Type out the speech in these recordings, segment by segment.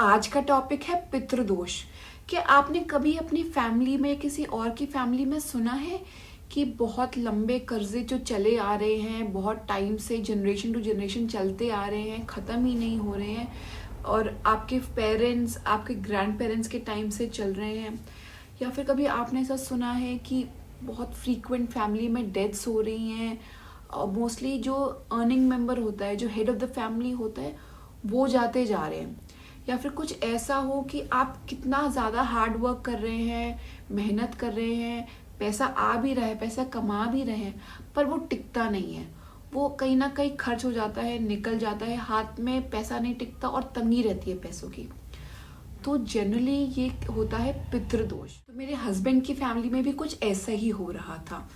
आज का टॉपिक है पितृदोष। कि आपने कभी अपनी फैमिली में किसी और की फैमिली में सुना है कि बहुत लंबे कर्जे जो चले आ रहे हैं, बहुत टाइम से जनरेशन टू जनरेशन चलते आ रहे हैं, ख़त्म ही नहीं हो रहे हैं, और आपके पेरेंट्स, आपके ग्रैंड पेरेंट्स के टाइम से चल रहे हैं। या फिर कभी आपने ऐसा सुना है कि बहुत फ्रीक्वेंट फैमिली में डेथ्स हो रही हैं, और मोस्टली जो अर्निंग मेंबर होता है, जो हेड ऑफ द फैमिली होता है, वो जाते जा रहे हैं। या फिर कुछ ऐसा हो कि आप कितना ज़्यादा हार्ड वर्क कर रहे हैं, मेहनत कर रहे हैं, पैसा आ भी रहा है, पैसा कमा भी रहे हैं, पर वो टिकता नहीं है, वो कहीं ना कहीं खर्च हो जाता है, निकल जाता है, हाथ में पैसा नहीं टिकता और तंगी रहती है पैसों की। तो जनरली ये होता है पितृदोष। तो मेरे हस्बैंड की फैमिली में भी कुछ ऐसा ही हो रहा था।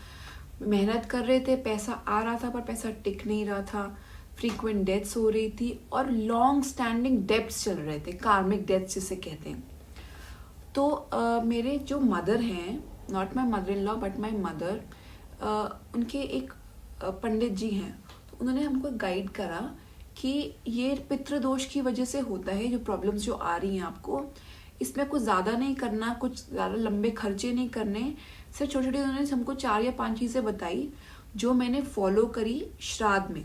मेहनत कर रहे थे, पैसा आ रहा था पर पैसा टिक नहीं रहा था, फ्रीक्वेंट डेथ्स हो रही थी और लॉन्ग स्टैंडिंग डेब्ट्स चल रहे थे, कार्मिक डेब्ट्स जिसे कहते हैं। तो मेरे जो मदर हैं, not my mother in law but my mother, उनके एक पंडित जी हैं, तो उन्होंने हमको गाइड करा कि ये पितृदोष की वजह से होता है, जो प्रॉब्लम्स जो आ रही हैं आपको, इसमें कुछ ज़्यादा नहीं करना, कुछ ज़्यादा लंबे खर्चे नहीं करने, सिर्फ छोटी छोटी उन्होंने हमको 4 या 5 चीज़ें बताई जो मैंने फॉलो करी श्राद्ध में।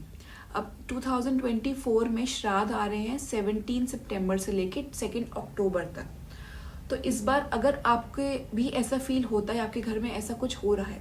अब 2024 में श्राद्ध आ रहे हैं 17 सितंबर से लेके 2 अक्टूबर तक। तो इस बार अगर आपके भी ऐसा फील होता है, आपके घर में ऐसा कुछ हो रहा है,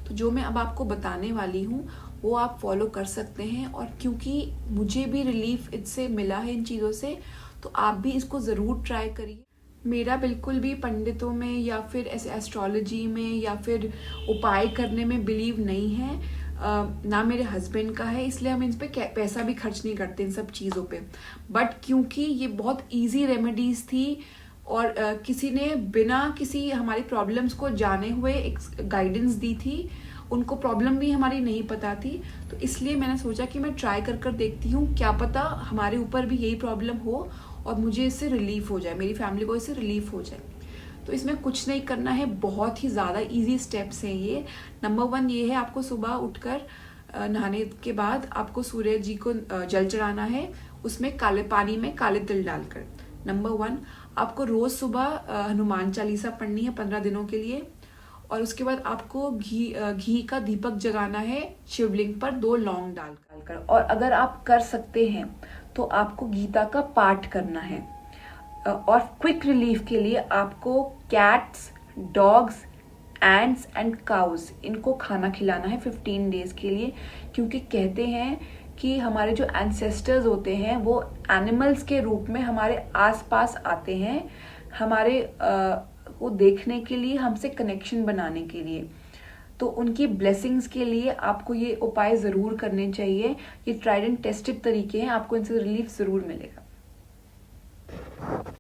तो जो मैं अब आपको बताने वाली हूँ वो आप फॉलो कर सकते हैं। और क्योंकि मुझे भी रिलीफ इससे मिला है इन चीज़ों से, तो आप भी इसको ज़रूर ट्राई करिए। मेरा बिल्कुल भी पंडितों में या फिर ऐसे एस्ट्रोलॉजी में या फिर उपाय करने में बिलीव नहीं है, ना मेरे हस्बैंड का है, इसलिए हम इन पे पैसा भी खर्च नहीं करते इन सब चीज़ों पे। बट क्योंकि ये बहुत इजी रेमेडीज थी और किसी ने बिना किसी हमारी प्रॉब्लम्स को जाने हुए एक गाइडेंस दी थी, उनको प्रॉब्लम भी हमारी नहीं पता थी, तो इसलिए मैंने सोचा कि मैं ट्राई कर कर देखती हूँ, क्या पता हमारे ऊपर भी यही प्रॉब्लम हो और मुझे इससे रिलीफ हो जाए, मेरी फैमिली को इससे रिलीफ हो जाए। तो इसमें कुछ नहीं करना है, बहुत ही ज़्यादा इजी स्टेप्स हैं ये। नंबर 1 ये है, आपको सुबह उठकर नहाने के बाद आपको सूर्य जी को जल चढ़ाना है, उसमें काले पानी में काले तिल डालकर। नंबर 1 आपको रोज़ सुबह हनुमान चालीसा पढ़नी है 15 दिनों के लिए। और उसके बाद आपको घी का दीपक जगाना है शिवलिंग पर 2 लौंग डालकर। और अगर आप कर सकते हैं तो आपको गीता का पाठ करना है। और क्विक रिलीफ के लिए आपको cats, dogs, ends and cows, इनको खाना खिलाना है 15 डेज के लिए। क्योंकि कहते हैं कि हमारे जो एंसेस्टर्स होते हैं वो एनिमल्स के रूप में हमारे आसपास आते हैं, हमारे को देखने के लिए, हमसे कनेक्शन बनाने के लिए। तो उनकी ब्लेसिंग्स के लिए आपको ये उपाय ज़रूर करने चाहिए। ये ट्राइड एंड टेस्टेड तरीके हैं, आपको इनसे रिलीफ ज़रूर मिलेगा।